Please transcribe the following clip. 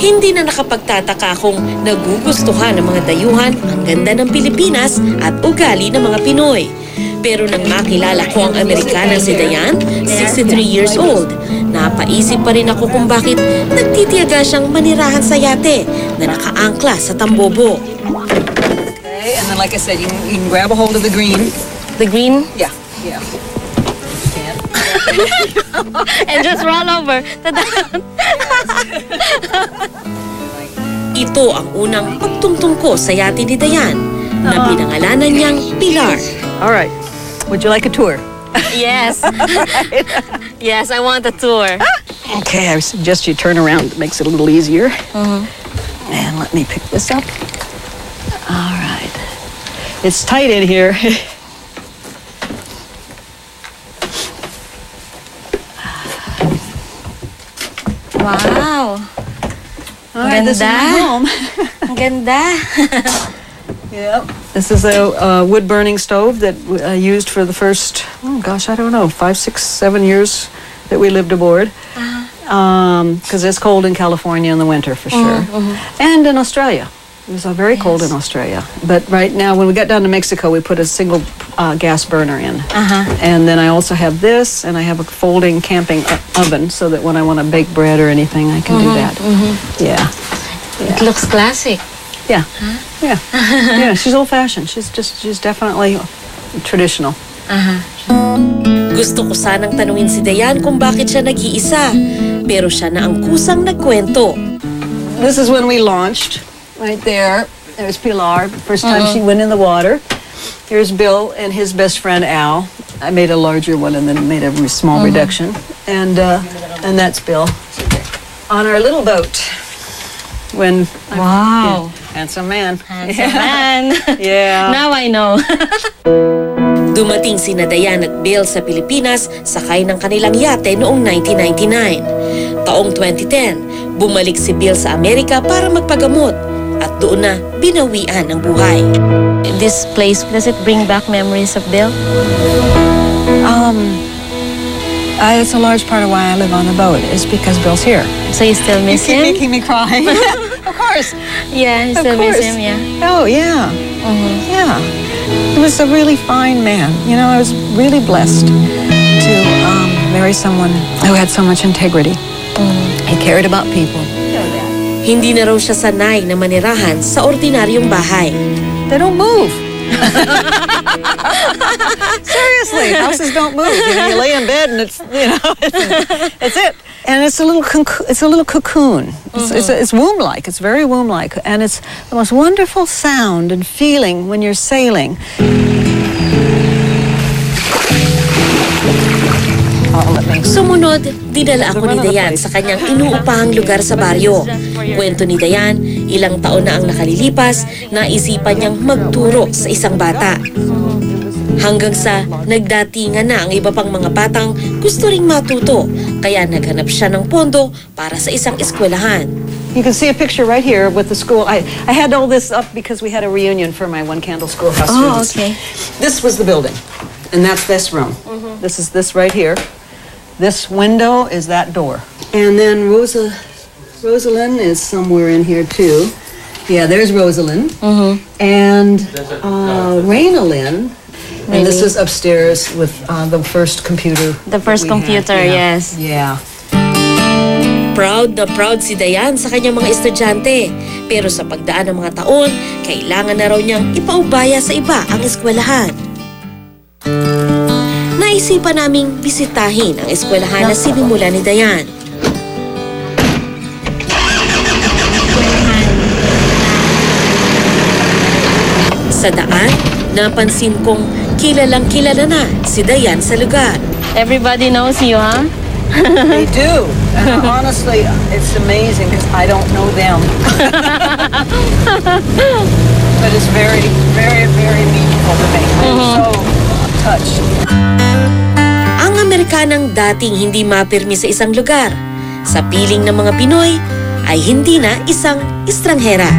Hindi na nakapagtataka kung nagugustuhan ng mga dayuhan ang ganda ng Pilipinas at ugali ng mga Pinoy. Pero nang makilala ko ang Amerikanang si Dayan, 63 years old, napaisip pa rin ako kung bakit nagtitiyaga siyang manirahan sa yate na nakaangkla sa tambobo. Okay, and then like I said, you can grab a hold of the green. The green? Yeah, yeah. And just roll over. Ito ang unang pagtungtong ko sa yate ni Dayan na pinangalanan niyang Pilar. All right. Would you like a tour? Yes. Yes, I want a tour. Okay, I suggest you turn around. It makes it a little easier. And let me pick this up. All right. It's tight in here. Wow. All right, this is my home. Ang ganda. Yep. This is a wood-burning stove that I used for the first, oh gosh, I don't know, 5, 6, 7 years that we lived aboard. Because it's cold in California in the winter for sure. And in Australia. It was very cold in Australia. But right now, when we got down to Mexico, we put a single gas burner in. And then I also have this, and I have a folding camping oven so that when I want to bake bread or anything, I can do that. Yeah. It looks classic. Yeah. Yeah. Yeah, she's old-fashioned. She's definitely traditional. Gusto ko sanang tanungin si Dayan kung bakit siya nag-iisa, pero siya na ang kusang nagkwento. This is when we launched. Right there. There's Pilar. First time she went in the water. Here's Bill and his best friend Al. I made a larger one and then made a small reduction. And that's Bill. On our little boat. When Wow. handsome man. Handsome man. Yeah. Now I know. Dumating sina Dayan at Bill sa Pilipinas sakay ng kanilang yate noong 1999. Taong 2010, bumalik si Bill sa Amerika para magpagamot at doon na binawian ang buhay. This place, does it bring back memories of Bill? It's a large part of why I live on the boat is because Bill's here. So you still miss him? Making me cry. Of course. Yeah, you still miss him, yeah. Oh, yeah. Yeah. He was a really fine man. You know, I was really blessed to marry someone who had so much integrity. He cared about people. Hindi na raw siya sanay na manirahan sa ordinaryong bahay. They don't move. Seriously, houses don't move. You know, you lay in bed and it's it. And it's a little cocoon. It's womb-like. It's very womb-like, and it's the most wonderful sound and feeling when you're sailing. Sumunod, dinala ako ni Dayan sa kanyang inuupahang lugar sa baryo. Kwento ni Dayan, ilang taon na ang nakalilipas, naisipan niyang magturo sa isang bata. Hanggang sa nagdatingan na ang iba pang mga batang gusto ring matuto, kaya naghanap siya ng pondo para sa isang eskwelahan. You can see a picture right here with the school. I had all this up because we had a reunion for my One Candle Schoolhouse students. Okay. This was the building, and that's this room. This is this right here. This window is that door. And then Rosalind is somewhere in here too. Yeah, there's Rosalind. And Raina-Lynn. And this is upstairs with the first computer. The first computer, yes. Yeah. Proud na proud si Dayan sa kanyang mga estudyante. Pero sa pagdaan ng mga taon, kailangan na raw niyang ipaubaya sa iba ang eskwelahan. Naisipan naming bisitahin ang eskwelahan na sinimula ni Dayan. Sa daan, napansin kong kilalang kilala na si Dayan sa lugar. Everybody knows you, huh? They do. And honestly, it's amazing because I don't know them. But it's very, very, very meaningful to me. I'm so touched. Ang Amerikanang dating hindi mapirmi sa isang lugar, sa piling ng mga Pinoy, ay hindi na isang estranghera.